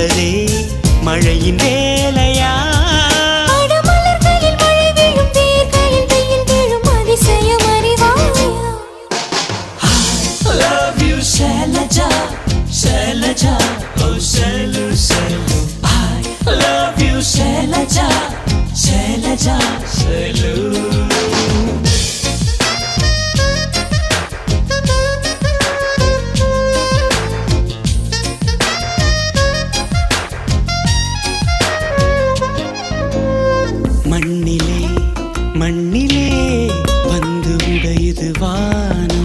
என்பதே மழையின் வேலையா? மலர்களில் மழை விழும், வேர்களில் வெயில் விழும், அதிசயம் அறிவாயா? I love you Shailaja, Shailaja, oh Shailu, Shailu. I love you Shailaja, Shailaja, Shailu. மண்ணிலே மண்ணிலே வந்து உடையுது வானம்.